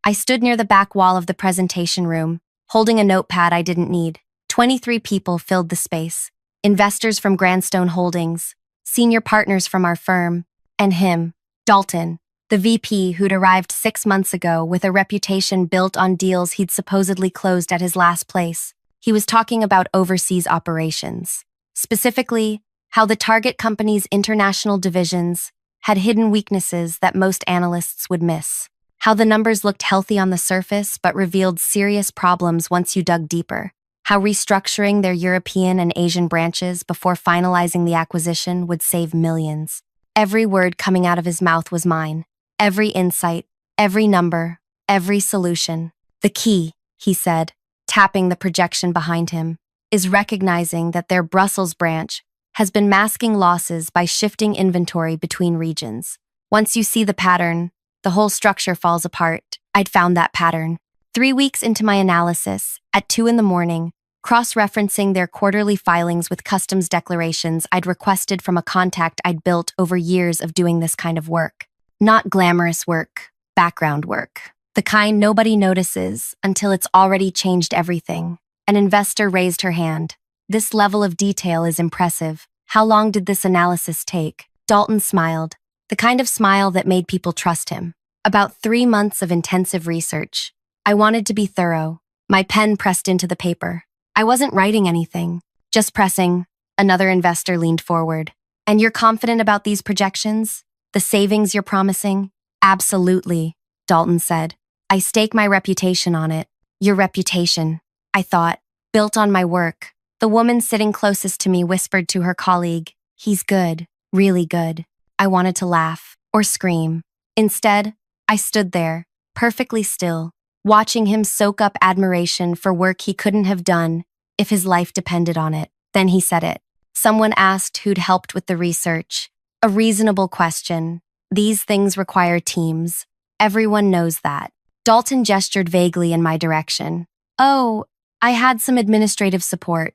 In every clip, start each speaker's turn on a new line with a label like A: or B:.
A: I stood near the back wall of the presentation room, holding a notepad I didn't need. 23 people filled the space. Investors from Grandstone Holdings, senior partners from our firm, and him, Dalton, the VP who'd arrived 6 months ago with a reputation built on deals he'd supposedly closed at his last place. He was talking about overseas operations, specifically how the target company's international divisions had hidden weaknesses that most analysts would miss, how the numbers looked healthy on the surface but revealed serious problems once you dug deeper, how restructuring their European and Asian branches before finalizing the acquisition would save millions. Every word coming out of his mouth was mine. Every insight, every number, every solution. The key, he said, tapping the projection behind him, is recognizing that their Brussels branch has been masking losses by shifting inventory between regions. Once you see the pattern, the whole structure falls apart. I'd found that pattern. 3 weeks into my analysis, at 2 a.m, cross-referencing their quarterly filings with customs declarations I'd requested from a contact I'd built over years of doing this kind of work. Not glamorous work, background work. The kind nobody notices until it's already changed everything. An investor raised her hand. This level of detail is impressive. How long did this analysis take? Dalton smiled, the kind of smile that made people trust him. About 3 months of intensive research. I wanted to be thorough. My pen pressed into the paper. I wasn't writing anything, just pressing. Another investor leaned forward. And you're confident about these projections? The savings you're promising? Absolutely, Dalton said. I stake my reputation on it. Your reputation, I thought, built on my work. The woman sitting closest to me whispered to her colleague, "He's good, really good." I wanted to laugh or scream. Instead, I stood there, perfectly still, watching him soak up admiration for work he couldn't have done if his life depended on it. Then he said it. Someone asked who'd helped with the research. A reasonable question. These things require teams. Everyone knows that. Dalton gestured vaguely in my direction. Oh, I had some administrative support.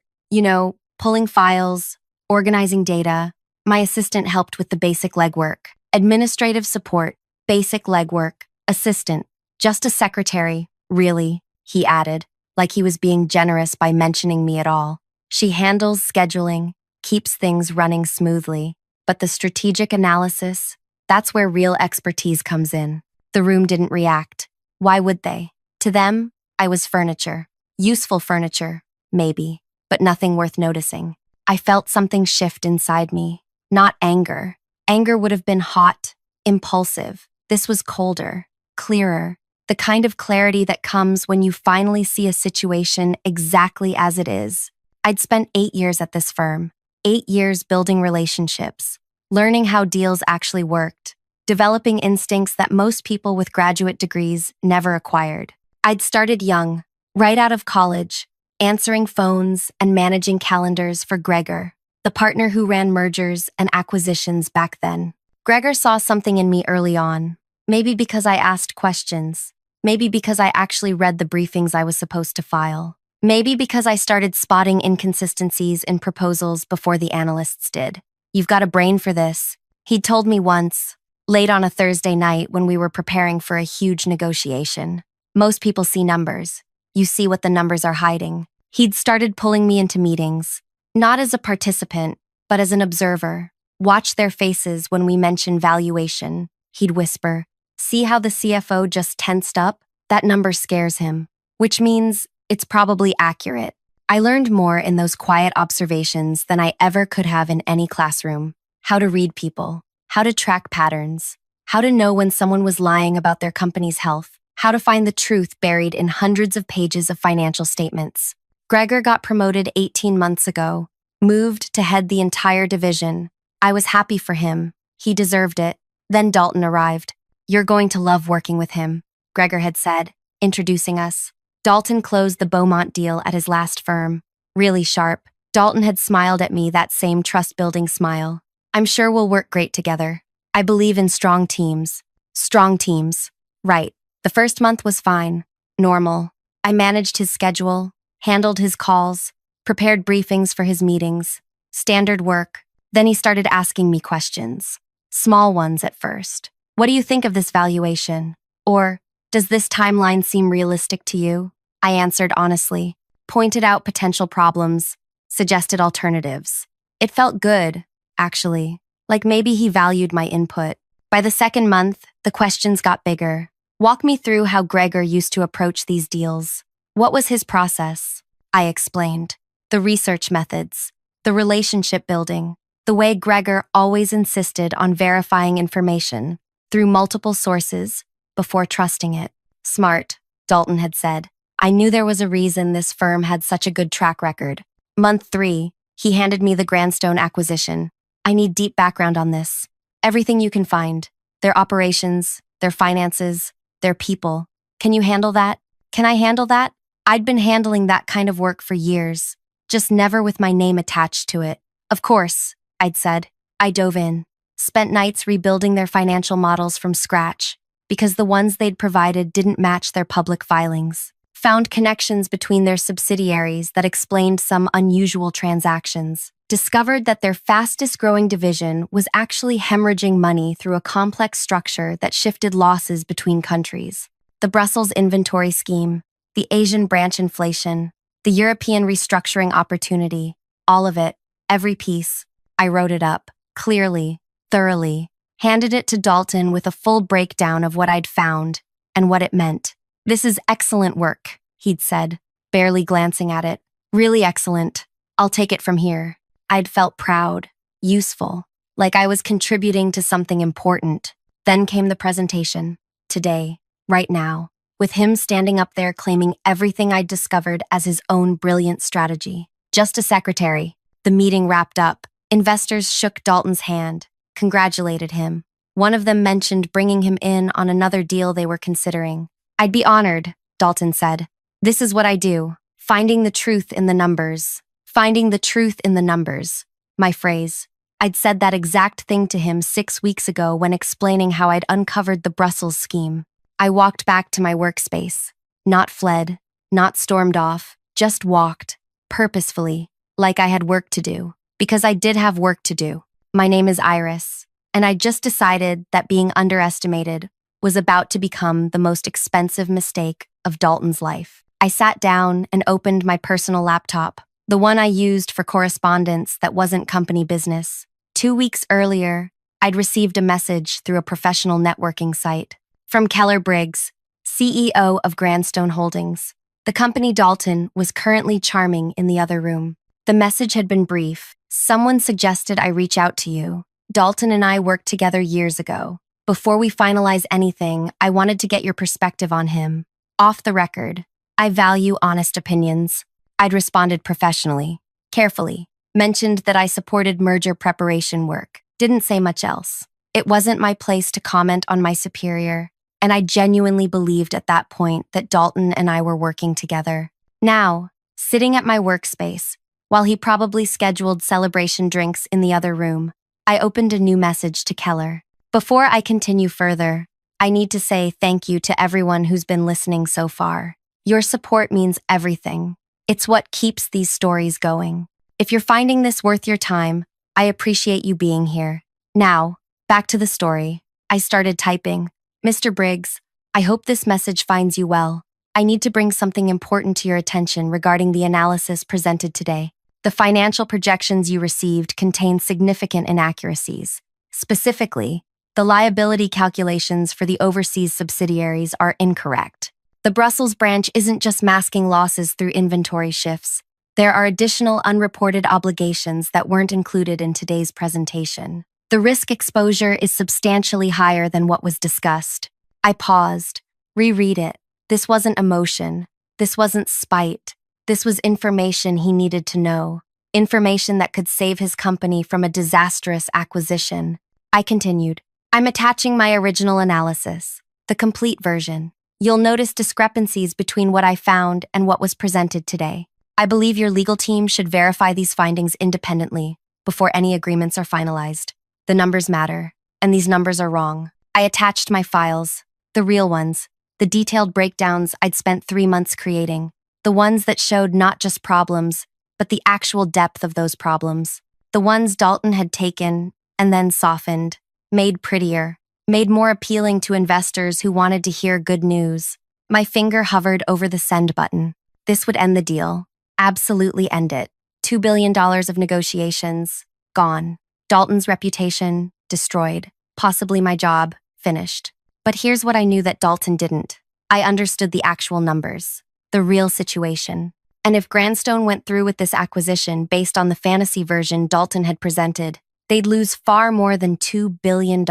A: Pulling files, organizing data. My assistant helped with the basic legwork. Administrative support, basic legwork, assistant. Just a secretary, really, he added, like he was being generous by mentioning me at all. She handles scheduling, keeps things running smoothly. But the strategic analysis, that's where real expertise comes in. The room didn't react. Why would they? To them, I was furniture. Useful furniture, maybe, but nothing worth noticing. I felt something shift inside me. Not anger. Anger would have been hot, impulsive. This was colder, clearer. The kind of clarity that comes when you finally see a situation exactly as it is. I'd spent 8 years at this firm. 8 years building relationships, learning how deals actually worked, developing instincts that most people with graduate degrees never acquired. I'd started young, right out of college, answering phones and managing calendars for Gregor, the partner who ran mergers and acquisitions back then. Gregor saw something in me early on, maybe because I asked questions, maybe because I actually read the briefings I was supposed to file. Maybe because I started spotting inconsistencies in proposals before the analysts did. You've got a brain for this, he'd told me once, late on a Thursday night when we were preparing for a huge negotiation. Most people see numbers. You see what the numbers are hiding. He'd started pulling me into meetings, not as a participant, but as an observer. Watch their faces when we mention valuation, he'd whisper. See how the CFO just tensed up? That number scares him, which means it's probably accurate. I learned more in those quiet observations than I ever could have in any classroom. How to read people, how to track patterns, how to know when someone was lying about their company's health, how to find the truth buried in hundreds of pages of financial statements. Gregor got promoted 18 months ago, moved to head the entire division. I was happy for him. He deserved it. Then Dalton arrived. You're going to love working with him, Gregor had said, introducing us. Dalton closed the Beaumont deal at his last firm. Really sharp. Dalton had smiled at me that same trust-building smile. I'm sure we'll work great together. I believe in strong teams. Strong teams. Right. The first month was fine. Normal. I managed his schedule, handled his calls, prepared briefings for his meetings. Standard work. Then he started asking me questions. Small ones at first. What do you think of this valuation? Or, Does this timeline seem realistic to you? I answered honestly, pointed out potential problems, suggested alternatives. It felt good, actually, like maybe he valued my input. By the second month, the questions got bigger. Walk me through how Gregor used to approach these deals. What was his process? I explained. The research methods, the relationship building, the way Gregor always insisted on verifying information through multiple sources before trusting it. Smart, Dalton had said. I knew there was a reason this firm had such a good track record. Month 3, he handed me the Grandstone acquisition. I need deep background on this. Everything you can find. Their operations, their finances, their people. Can you handle that? Can I handle that? I'd been handling that kind of work for years, just never with my name attached to it. Of course, I'd said. I dove in, spent nights rebuilding their financial models from scratch, because the ones they'd provided didn't match their public filings. Found connections between their subsidiaries that explained some unusual transactions. Discovered that their fastest-growing division was actually hemorrhaging money through a complex structure that shifted losses between countries. The Brussels inventory scheme, the Asian branch inflation, the European restructuring opportunity, all of it, every piece. I wrote it up, clearly, thoroughly, handed it to Dalton with a full breakdown of what I'd found and what it meant. This is excellent work, he'd said, barely glancing at it. Really excellent. I'll take it from here. I'd felt proud, useful, like I was contributing to something important. Then came the presentation. Today, right now, with him standing up there claiming everything I'd discovered as his own brilliant strategy. Just a secretary. The meeting wrapped up. Investors shook Dalton's hand, congratulated him. One of them mentioned bringing him in on another deal they were considering. I'd be honored, Dalton said. This is what I do, finding the truth in the numbers. Finding the truth in the numbers. My phrase. I'd said that exact thing to him 6 weeks ago when explaining how I'd uncovered the Brussels scheme. I walked back to my workspace. Not fled, not stormed off, just walked, purposefully, like I had work to do. Because I did have work to do. My name is Iris, and I just decided that being underestimated was about to become the most expensive mistake of Dalton's life. I sat down and opened my personal laptop, the one I used for correspondence that wasn't company business. 2 weeks earlier, I'd received a message through a professional networking site from Keller Briggs, CEO of Grandstone Holdings. The company Dalton was currently charming in the other room. The message had been brief. Someone suggested I reach out to you. Dalton and I worked together years ago. Before we finalize anything, I wanted to get your perspective on him. Off the record, I value honest opinions. I'd responded professionally, carefully, mentioned that I supported merger preparation work, didn't say much else. It wasn't my place to comment on my superior, and I genuinely believed at that point that Dalton and I were working together. Now, sitting at my workspace, while he probably scheduled celebration drinks in the other room, I opened a new message to Keller. Before I continue further, I need to say thank you to everyone who's been listening so far. Your support means everything. It's what keeps these stories going. If you're finding this worth your time, I appreciate you being here. Now, back to the story. I started typing. Mr. Briggs, I hope this message finds you well. I need to bring something important to your attention regarding the analysis presented today. The financial projections you received contain significant inaccuracies. Specifically, the liability calculations for the overseas subsidiaries are incorrect. The Brussels branch isn't just masking losses through inventory shifts. There are additional unreported obligations that weren't included in today's presentation. The risk exposure is substantially higher than what was discussed. I paused. Reread it. This wasn't emotion. This wasn't spite. This was information he needed to know. Information that could save his company from a disastrous acquisition. I continued. I'm attaching my original analysis, the complete version. You'll notice discrepancies between what I found and what was presented today. I believe your legal team should verify these findings independently before any agreements are finalized. The numbers matter, and these numbers are wrong. I attached my files, the real ones, the detailed breakdowns I'd spent 3 months creating, the ones that showed not just problems, but the actual depth of those problems, the ones Dalton had taken and then softened, made prettier, made more appealing to investors who wanted to hear good news. My finger hovered over the send button. This would end the deal. Absolutely end it. $2 billion of negotiations, gone. Dalton's reputation, destroyed. Possibly my job, finished. But here's what I knew that Dalton didn't. I understood the actual numbers, the real situation. And if Grandstone went through with this acquisition based on the fantasy version Dalton had presented, they'd lose far more than $2 billion.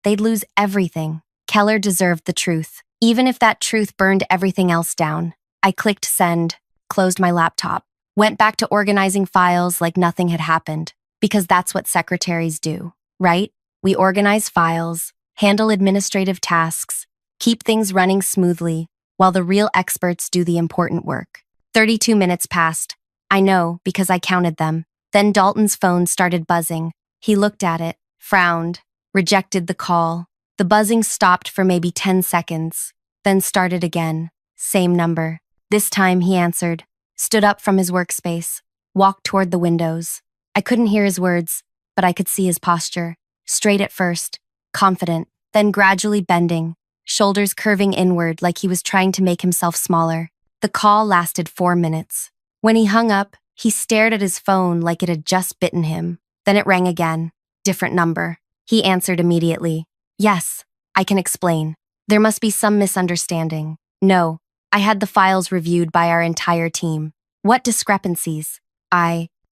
A: They'd lose everything. Keller deserved the truth, even if that truth burned everything else down. I clicked send, closed my laptop, went back to organizing files like nothing had happened, because that's what secretaries do, right? We organize files, handle administrative tasks, keep things running smoothly, while the real experts do the important work. 32 minutes passed. I know, because I counted them. Then Dalton's phone started buzzing. He looked at it, frowned, rejected the call. The buzzing stopped for maybe 10 seconds, then started again. Same number. This time he answered, stood up from his workspace, walked toward the windows. I couldn't hear his words, but I could see his posture. Straight at first, confident, then gradually bending, shoulders curving inward like he was trying to make himself smaller. The call lasted 4 minutes. When he hung up, he stared at his phone like it had just bitten him. Then it rang again. Different number. He answered immediately. Yes, I can explain. There must be some misunderstanding. No, I had the files reviewed by our entire team. What discrepancies?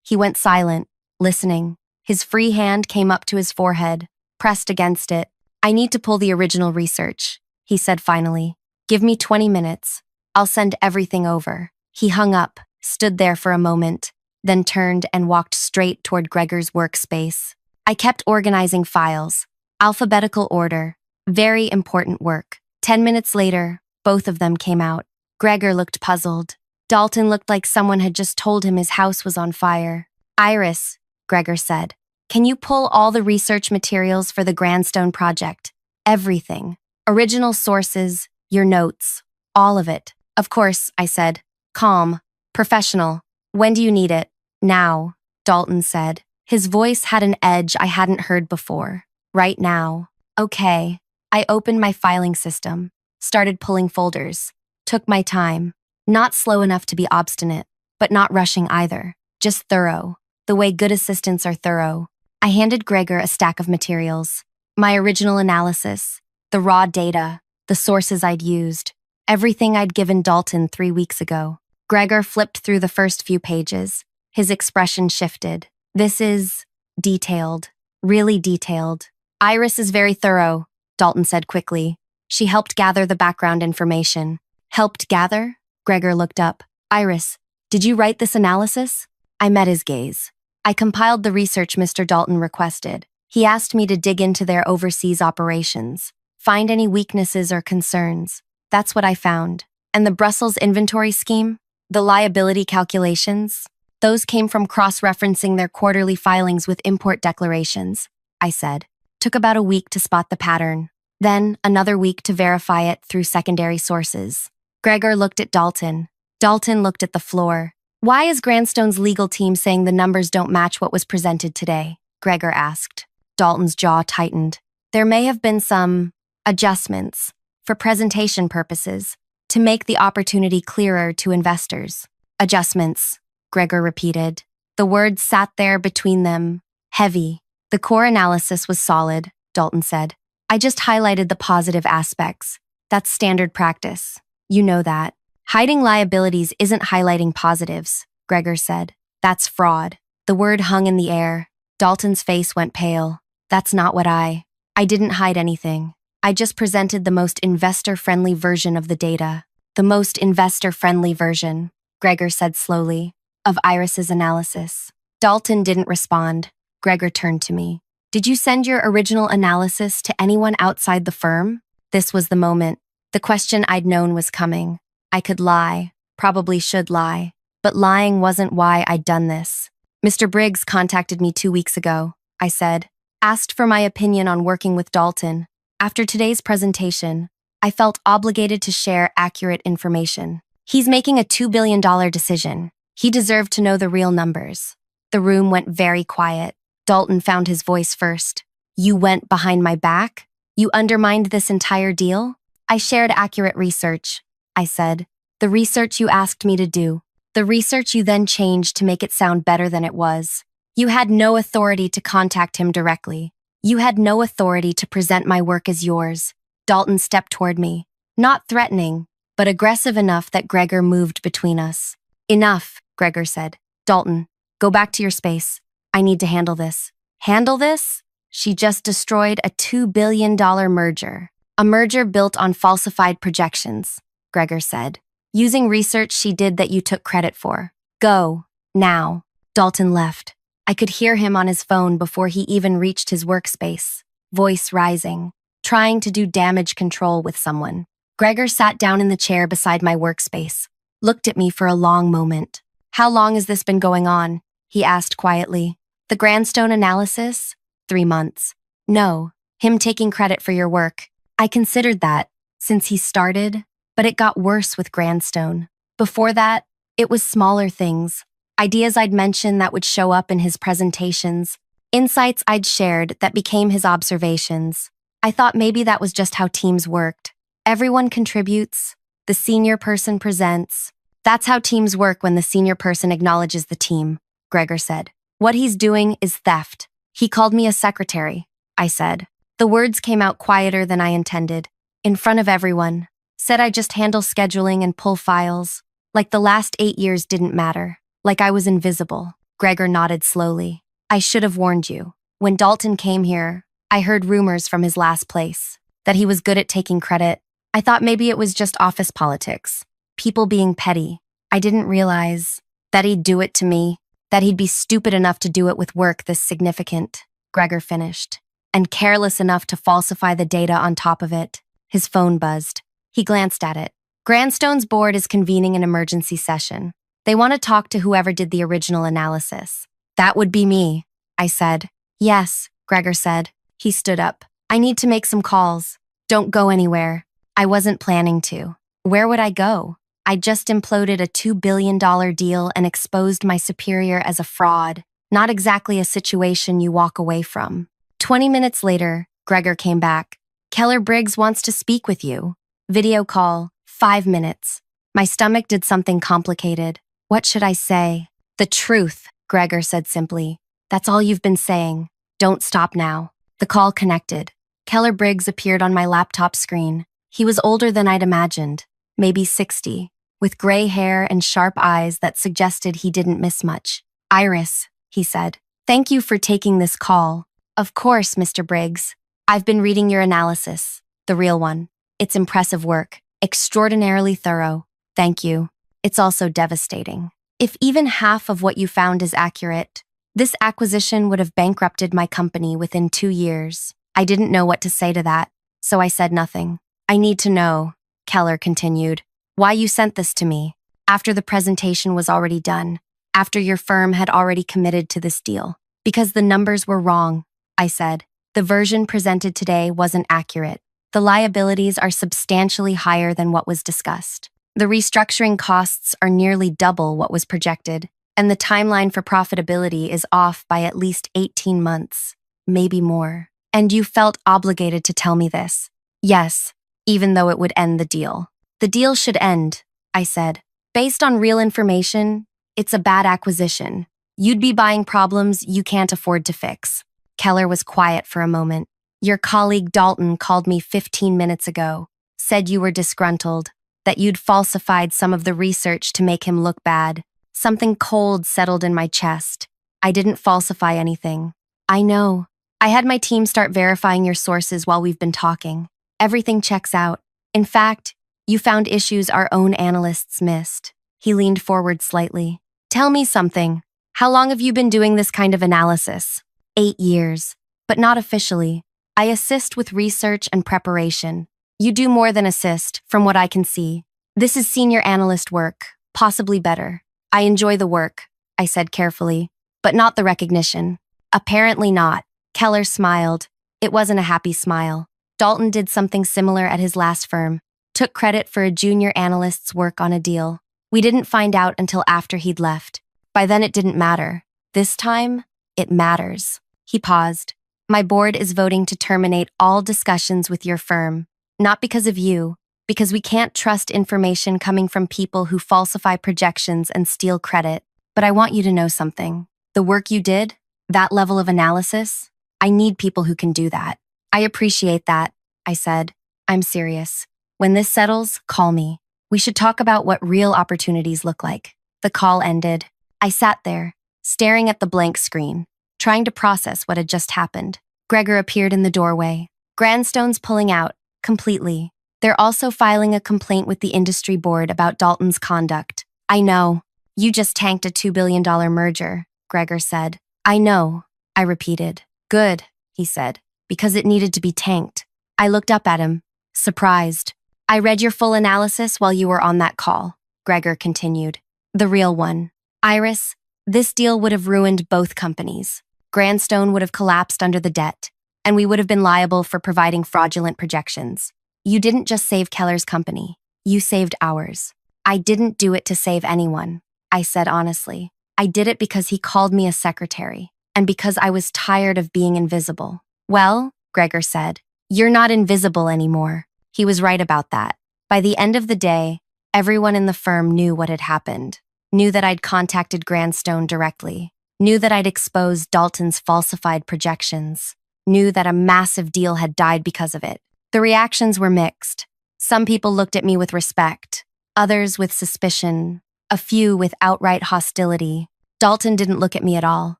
A: He went silent, listening. His free hand came up to his forehead, pressed against it. I need to pull the original research, he said finally. Give me 20 minutes. I'll send everything over. He hung up, stood there for a moment, then turned and walked straight toward Gregor's workspace. I kept organizing files. Alphabetical order. Very important work. 10 minutes later, both of them came out. Gregor looked puzzled. Dalton looked like someone had just told him his house was on fire. Iris, Gregor said, can you pull all the research materials for the Grandstone project? Everything. Original sources, your notes, all of it. Of course, I said. Calm, professional. When do you need it? Now, Dalton said. His voice had an edge I hadn't heard before. Right now. Okay. I opened my filing system, started pulling folders, took my time. Not slow enough to be obstinate, but not rushing either. Just thorough. The way good assistants are thorough. I handed Gregor a stack of materials. My original analysis, the raw data, the sources I'd used, everything I'd given Dalton 3 weeks ago. Gregor flipped through the first few pages. His expression shifted. This is detailed, really detailed. Iris is very thorough, Dalton said quickly. She helped gather the background information. Helped gather? Gregor looked up. Iris, did you write this analysis? I met his gaze. I compiled the research Mr. Dalton requested. He asked me to dig into their overseas operations, find any weaknesses or concerns. That's what I found. And the Brussels inventory scheme? The liability calculations? Those came from cross-referencing their quarterly filings with import declarations, I said. Took about a week to spot the pattern. Then another week to verify it through secondary sources. Gregor looked at Dalton. Dalton looked at the floor. Why is Grandstone's legal team saying the numbers don't match what was presented today? Gregor asked. Dalton's jaw tightened. There may have been some adjustments for presentation purposes to make the opportunity clearer to investors. Adjustments, Gregor repeated. The words sat there between them, heavy. The core analysis was solid, Dalton said. I just highlighted the positive aspects. That's standard practice. You know that. Hiding liabilities isn't highlighting positives, Gregor said. That's fraud. The word hung in the air. Dalton's face went pale. That's not what I didn't hide anything. I just presented the most investor-friendly version of the data. The most investor-friendly version, Gregor said slowly, of Iris's analysis. Dalton didn't respond. Gregor turned to me. Did you send your original analysis to anyone outside the firm? This was the moment. The question I'd known was coming. I could lie, probably should lie, but lying wasn't why I'd done this. Mr. Briggs contacted me 2 weeks ago, I said. Asked for my opinion on working with Dalton. After today's presentation, I felt obligated to share accurate information. He's making a $2 billion decision. He deserved to know the real numbers. The room went very quiet. Dalton found his voice first. You went behind my back? You undermined this entire deal? I shared accurate research, I said. The research you asked me to do. The research you then changed to make it sound better than it was. You had no authority to contact him directly. You had no authority to present my work as yours. Dalton stepped toward me, not threatening, but aggressive enough that Gregor moved between us. Enough, Gregor said. Dalton, go back to your space. I need to handle this. Handle this? She just destroyed a $2 billion merger. A merger built on falsified projections, Gregor said. Using research she did that you took credit for. Go, now. Dalton left. I could hear him on his phone before he even reached his workspace, voice rising, trying to do damage control with someone. Gregor sat down in the chair beside my workspace, looked at me for a long moment. How long has this been going on? He asked quietly. The Grandstone analysis? 3 months. No, him taking credit for your work. I considered that, since he started, but it got worse with Grandstone. Before that, it was smaller things. Ideas I'd mentioned that would show up in his presentations, insights I'd shared that became his observations. I thought maybe that was just how teams worked. Everyone contributes, the senior person presents. That's how teams work when the senior person acknowledges the team, Gregor said. What he's doing is theft. He called me a secretary, I said. The words came out quieter than I intended. In front of everyone. Said I just handle scheduling and pull files. Like the last 8 years didn't matter. Like I was invisible. Gregor nodded slowly. I should have warned you. When Dalton came here, I heard rumors from his last place. That he was good at taking credit. I thought maybe it was just office politics. People being petty. I didn't realize that he'd do it to me. That he'd be stupid enough to do it with work this significant. Gregor finished. And careless enough to falsify the data on top of it. His phone buzzed. He glanced at it. Grandstone's board is convening an emergency session. They want to talk to whoever did the original analysis. That would be me, I said. Yes, Gregor said. He stood up. I need to make some calls. Don't go anywhere. I wasn't planning to. Where would I go? I just imploded a $2 billion deal and exposed my superior as a fraud. Not exactly a situation you walk away from. 20 minutes later, Gregor came back. Keller Briggs wants to speak with you. Video call, 5 minutes. My stomach did something complicated. What should I say? The truth, Gregor said simply. That's all you've been saying. Don't stop now. The call connected. Keller Briggs appeared on my laptop screen. He was older than I'd imagined, maybe 60, with gray hair and sharp eyes that suggested he didn't miss much. Iris, he said. Thank you for taking this call. Of course, Mr. Briggs. I've been reading your analysis, the real one. It's impressive work, extraordinarily thorough. Thank you. It's also devastating. If even half of what you found is accurate, this acquisition would have bankrupted my company within 2 years. I didn't know what to say to that, so I said nothing. I need to know, Keller continued, why you sent this to me, after the presentation was already done, after your firm had already committed to this deal. Because the numbers were wrong, I said. The version presented today wasn't accurate. The liabilities are substantially higher than what was discussed. The restructuring costs are nearly double what was projected, and the timeline for profitability is off by at least 18 months, maybe more. And you felt obligated to tell me this. Yes, even though it would end the deal. The deal should end, I said. Based on real information, it's a bad acquisition. You'd be buying problems you can't afford to fix. Keller was quiet for a moment. Your colleague Dalton called me 15 minutes ago, said you were disgruntled, that you'd falsified some of the research to make him look bad. Something cold settled in my chest. I didn't falsify anything. I know. I had my team start verifying your sources while we've been talking. Everything checks out. In fact, you found issues our own analysts missed. He leaned forward slightly. Tell me something. How long have you been doing this kind of analysis? 8 years, but not officially. I assist with research and preparation. You do more than assist, from what I can see. This is senior analyst work, possibly better. I enjoy the work, I said carefully, but not the recognition. Apparently not. Keller smiled. It wasn't a happy smile. Dalton did something similar at his last firm, took credit for a junior analyst's work on a deal. We didn't find out until after he'd left. By then it didn't matter. This time, it matters. He paused. My board is voting to terminate all discussions with your firm. Not because of you, because we can't trust information coming from people who falsify projections and steal credit. But I want you to know something. The work you did, that level of analysis, I need people who can do that. I appreciate that, I said. I'm serious. When this settles, call me. We should talk about what real opportunities look like. The call ended. I sat there, staring at the blank screen, trying to process what had just happened. Gregor appeared in the doorway. Grandstone's pulling out, completely. They're also filing a complaint with the industry board about Dalton's conduct. I know. You just tanked a $2 billion merger, Gregor said. I know, I repeated. Good, he said, because it needed to be tanked. I looked up at him, surprised. I read your full analysis while you were on that call, Gregor continued. The real one. Iris, this deal would have ruined both companies. Grandstone would have collapsed under the debt, and we would have been liable for providing fraudulent projections. You didn't just save Keller's company. You saved ours. I didn't do it to save anyone, I said honestly. I did it because he called me a secretary, and because I was tired of being invisible. Well, Gregor said, you're not invisible anymore. He was right about that. By the end of the day, everyone in the firm knew what had happened, knew that I'd contacted Grandstone directly, knew that I'd exposed Dalton's falsified projections, knew that a massive deal had died because of it. The reactions were mixed. Some people looked at me with respect, others with suspicion, a few with outright hostility. Dalton didn't look at me at all.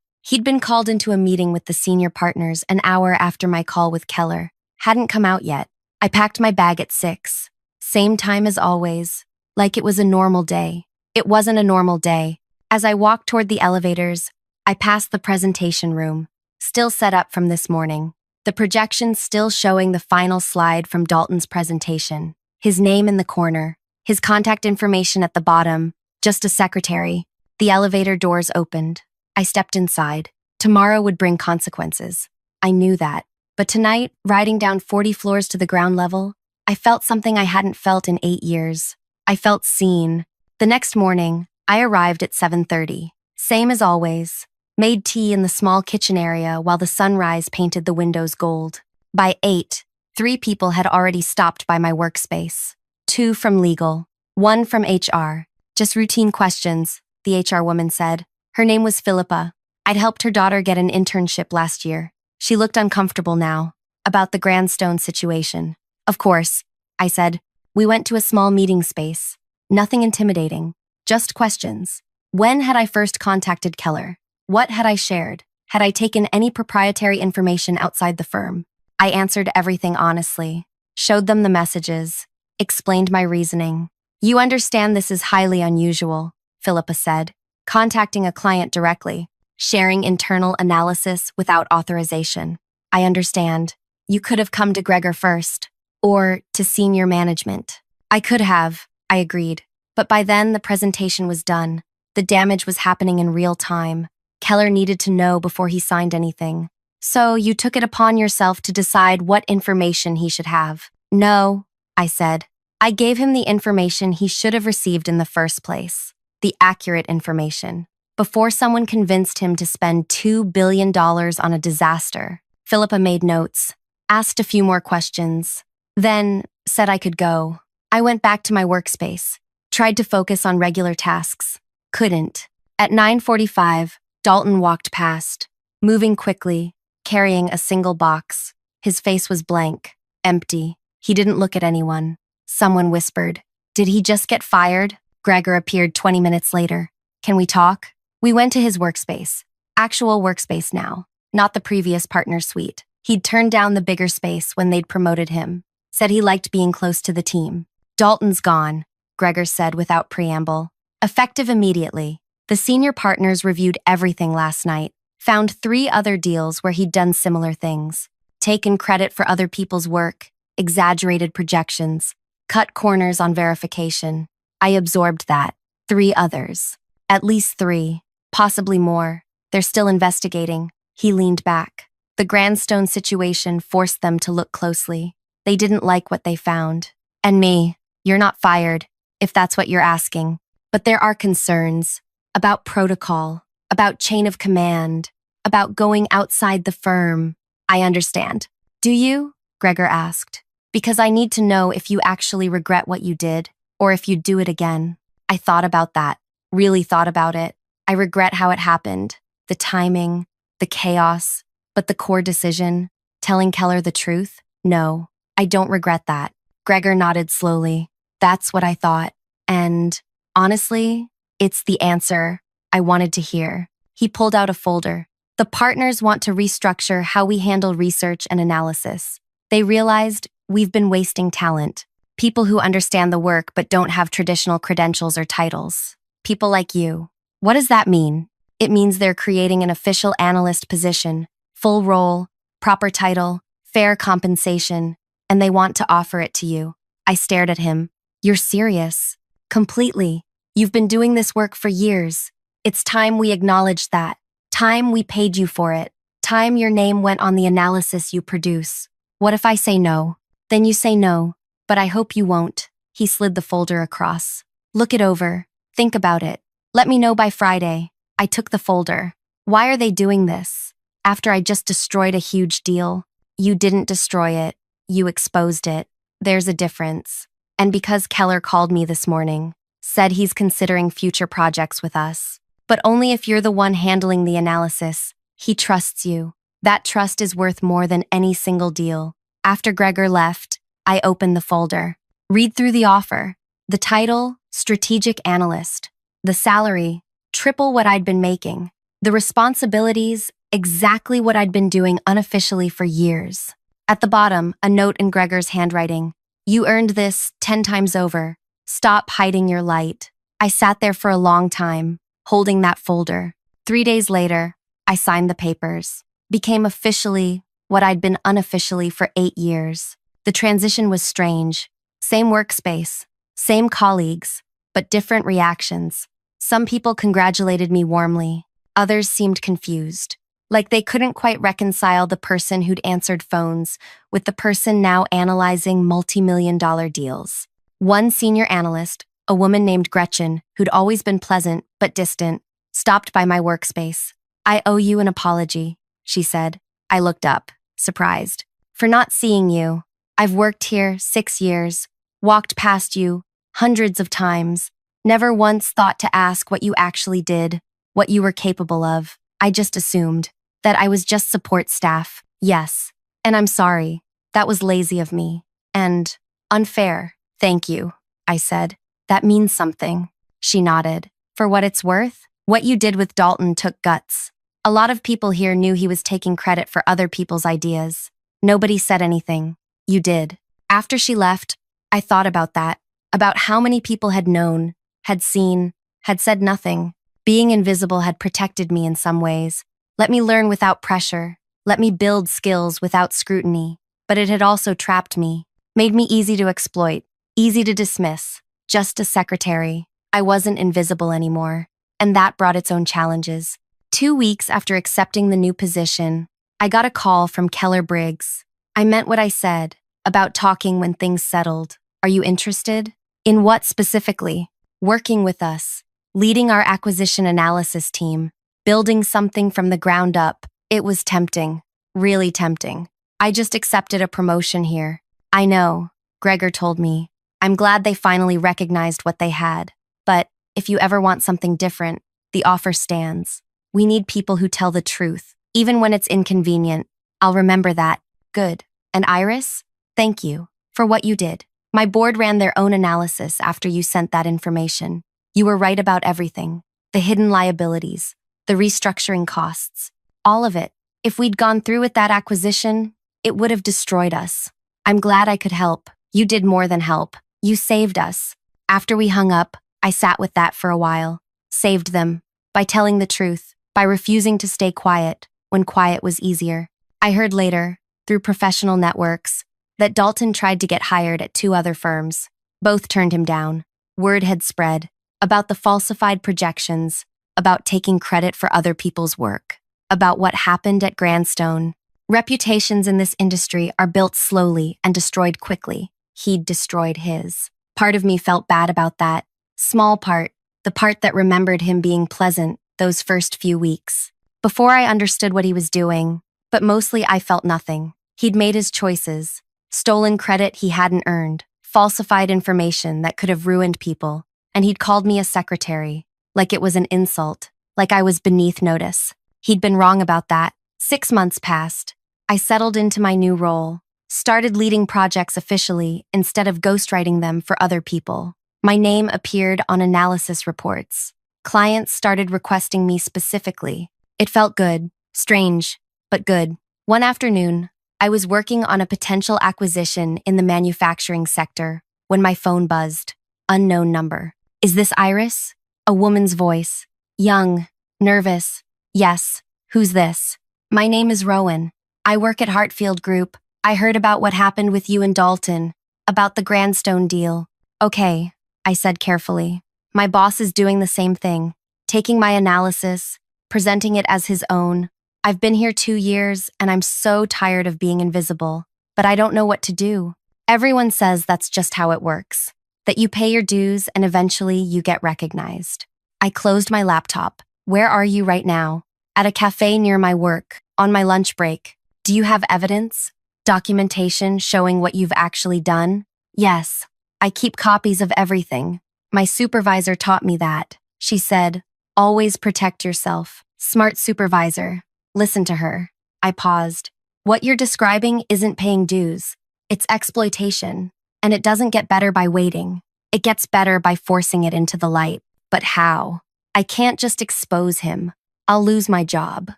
A: He'd been called into a meeting with the senior partners an hour after my call with Keller. Hadn't come out yet. I packed my bag at 6. Same time as always, like it was a normal day. It wasn't a normal day. As I walked toward the elevators, I passed the presentation room, still set up from this morning. The projection still showing the final slide from Dalton's presentation. His name in the corner, his contact information at the bottom, just a secretary. The elevator doors opened. I stepped inside. Tomorrow would bring consequences. I knew that. But tonight, riding down 40 floors to the ground level, I felt something I hadn't felt in 8 years. I felt seen. The next morning, I arrived at 7:30. Same as always. Made tea in the small kitchen area while the sunrise painted the windows gold. By 8, 3 people had already stopped by my workspace. 2 from legal, 1 from HR. Just routine questions, the HR woman said. Her name was Philippa. I'd helped her daughter get an internship last year. She looked uncomfortable now, about the Grandstone situation. Of course, I said. We went to a small meeting space. Nothing intimidating, just questions. When had I first contacted Keller? What had I shared? Had I taken any proprietary information outside the firm? I answered everything honestly, showed them the messages, explained my reasoning. You understand this is highly unusual, Philippa said. Contacting a client directly, sharing internal analysis without authorization. I understand. You could have come to Gregor first, or to senior management. I could have, I agreed. But by then, the presentation was done. The damage was happening in real time. Keller needed to know before he signed anything. So you took it upon yourself to decide what information he should have. No, I said. I gave him the information he should have received in the first place. The accurate information. Before someone convinced him to spend $2 billion on a disaster. Philippa made notes, asked a few more questions, then said I could go. I went back to my workspace, tried to focus on regular tasks. Couldn't. At 9:45, Dalton walked past, moving quickly, carrying a single box. His face was blank, empty. He didn't look at anyone. Someone whispered, "Did he just get fired?" Gregor appeared 20 minutes later. "Can we talk?" We went to his workspace. Actual workspace now, not the previous partner suite. He'd turned down the bigger space when they'd promoted him. Said he liked being close to the team. "Dalton's gone," Gregor said without preamble. Effective immediately. The senior partners reviewed everything last night, found 3 other deals where he'd done similar things. Taken credit for other people's work, exaggerated projections, cut corners on verification. I absorbed that. 3 others. At least 3. Possibly more. They're still investigating. He leaned back. The Grandstone situation forced them to look closely. They didn't like what they found. And me, you're not fired, if that's what you're asking. But there are concerns. About protocol. About chain of command. About going outside the firm. I understand. Do you? Gregor asked. Because I need to know if you actually regret what you did, or if you'd do it again. I thought about that, really thought about it. I regret how it happened, the timing, the chaos, but the core decision, telling Keller the truth? No, I don't regret that. Gregor nodded slowly. That's what I thought. And honestly, it's the answer I wanted to hear. He pulled out a folder. The partners want to restructure how we handle research and analysis. They realized we've been wasting talent. People who understand the work but don't have traditional credentials or titles. People like you. What does that mean? It means they're creating an official analyst position, full role, proper title, fair compensation, and they want to offer it to you. I stared at him. You're serious? Completely. You've been doing this work for years. It's time we acknowledge that. Time we paid you for it. Time your name went on the analysis you produce. What if I say no? Then you say no, but I hope you won't. He slid the folder across. Look it over. Think about it. Let me know by Friday. I took the folder. Why are they doing this? After I just destroyed a huge deal. You didn't destroy it. You exposed it. There's a difference. And because Keller called me this morning, said he's considering future projects with us. But only if you're the one handling the analysis. He trusts you. That trust is worth more than any single deal. After Gregor left, I opened the folder. Read through the offer. The title, Strategic Analyst. The salary, triple what I'd been making. The responsibilities, exactly what I'd been doing unofficially for years. At the bottom, a note in Gregor's handwriting. You earned this 10 times over. Stop hiding your light. I sat there for a long time, holding that folder. 3 days later, I signed the papers. Became officially what I'd been unofficially for 8 years. The transition was strange. Same workspace, same colleagues, but different reactions. Some people congratulated me warmly. Others seemed confused. Like they couldn't quite reconcile the person who'd answered phones with the person now analyzing multi-million-dollar deals. One senior analyst, a woman named Gretchen, who'd always been pleasant but distant, stopped by my workspace. I owe you an apology, she said. I looked up, surprised. For not seeing you. I've worked here 6 years, walked past you hundreds of times, never once thought to ask what you actually did, what you were capable of. I just assumed that I was just support staff. Yes, and I'm sorry. That was lazy of me. And unfair. Thank you, I said. That means something. She nodded. For what it's worth, what you did with Dalton took guts. A lot of people here knew he was taking credit for other people's ideas. Nobody said anything. You did. After she left, I thought about that, about how many people had known, had seen, had said nothing. Being invisible had protected me in some ways. Let me learn without pressure. Let me build skills without scrutiny. But it had also trapped me, made me easy to exploit, easy to dismiss. Just a secretary. I wasn't invisible anymore. And that brought its own challenges. 2 weeks after accepting the new position, I got a call from Keller Briggs. I meant what I said, about talking when things settled. Are you interested? In what specifically? Working with us, leading our acquisition analysis team, building something from the ground up. It was tempting, really tempting. I just accepted a promotion here. I know, Gregor told me. I'm glad they finally recognized what they had. But if you ever want something different, the offer stands. We need people who tell the truth, even when it's inconvenient. I'll remember that. Good. And Iris, thank you for what you did. My board ran their own analysis after you sent that information. You were right about everything. The hidden liabilities, the restructuring costs, all of it. If we'd gone through with that acquisition, it would have destroyed us. I'm glad I could help. You did more than help. You saved us. After we hung up, I sat with that for a while. Saved them. By telling the truth. By refusing to stay quiet when quiet was easier. I heard later, through professional networks, that Dalton tried to get hired at 2 other firms. Both turned him down. Word had spread about the falsified projections, about taking credit for other people's work, about what happened at Grandstone. Reputations in this industry are built slowly and destroyed quickly. He'd destroyed his. Part of me felt bad about that. Small part, the part that remembered him being pleasant those first few weeks. Before I understood what he was doing, but mostly I felt nothing. He'd made his choices, stolen credit he hadn't earned, falsified information that could have ruined people, and he'd called me a secretary, like it was an insult, like I was beneath notice. He'd been wrong about that. 6 months passed. I settled into my new role, started leading projects officially instead of ghostwriting them for other people. My name appeared on analysis reports. Clients started requesting me specifically. It felt good, strange, but good. One afternoon, I was working on a potential acquisition in the manufacturing sector when my phone buzzed. Unknown number. Is this Iris? A woman's voice. Young, nervous. Yes. Who's this? My name is Rowan. I work at Hartfield Group. I heard about what happened with you and Dalton, about the Grandstone deal. Okay, I said carefully. My boss is doing the same thing, taking my analysis, presenting it as his own. I've been here 2 years and I'm so tired of being invisible, but I don't know what to do. Everyone says that's just how it works, that you pay your dues and eventually you get recognized. I closed my laptop. Where are you right now? At a cafe near my work, on my lunch break. Do you have evidence? Documentation showing what you've actually done? Yes. I keep copies of everything. My supervisor taught me that. She said, always protect yourself. Smart supervisor. Listen to her. I paused. What you're describing isn't paying dues. It's exploitation. And it doesn't get better by waiting. It gets better by forcing it into the light. But how? I can't just expose him. I'll lose my job.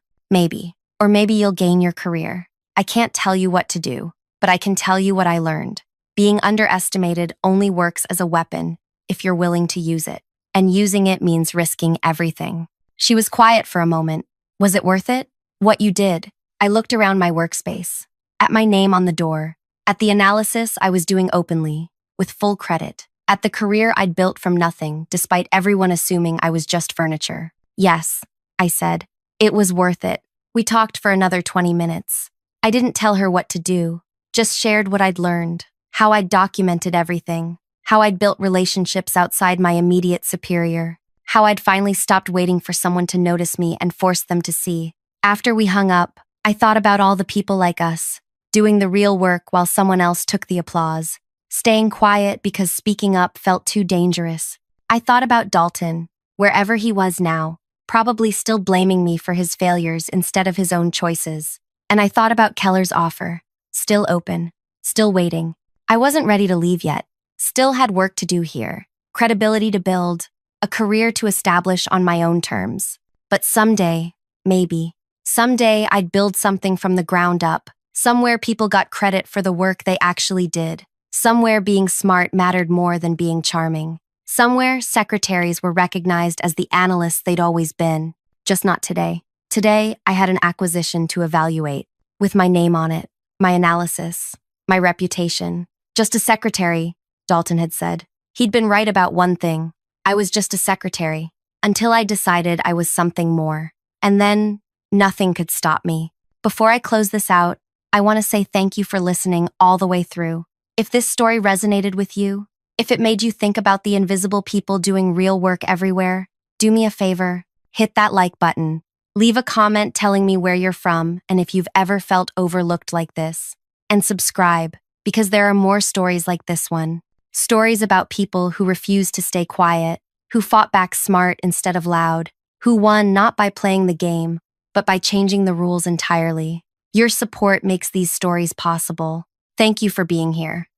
A: Maybe. Or maybe you'll gain your career. I can't tell you what to do, but I can tell you what I learned. Being underestimated only works as a weapon if you're willing to use it. And using it means risking everything. She was quiet for a moment. Was it worth it? What you did? I looked around my workspace, at my name on the door, at the analysis I was doing openly, with full credit, at the career I'd built from nothing, despite everyone assuming I was just furniture. Yes, I said. It was worth it. We talked for another 20 minutes. I didn't tell her what to do, just shared what I'd learned, how I'd documented everything, how I'd built relationships outside my immediate superior, how I'd finally stopped waiting for someone to notice me and forced them to see. After we hung up, I thought about all the people like us, doing the real work while someone else took the applause, staying quiet because speaking up felt too dangerous. I thought about Dalton, wherever he was now, probably still blaming me for his failures instead of his own choices. And I thought about Keller's offer, still open, still waiting. I wasn't ready to leave yet, still had work to do here, credibility to build, a career to establish on my own terms. But someday, maybe, someday I'd build something from the ground up, somewhere people got credit for the work they actually did, somewhere being smart mattered more than being charming, somewhere secretaries were recognized as the analysts they'd always been, just not today. Today, I had an acquisition to evaluate, with my name on it, my analysis, my reputation. Just a secretary, Dalton had said. He'd been right about one thing. I was just a secretary, until I decided I was something more. And then, nothing could stop me. Before I close this out, I want to say thank you for listening all the way through. If this story resonated with you, if it made you think about the invisible people doing real work everywhere, do me a favor, hit that like button. Leave a comment telling me where you're from and if you've ever felt overlooked like this. And subscribe, because there are more stories like this one. Stories about people who refused to stay quiet, who fought back smart instead of loud, who won not by playing the game, but by changing the rules entirely. Your support makes these stories possible. Thank you for being here.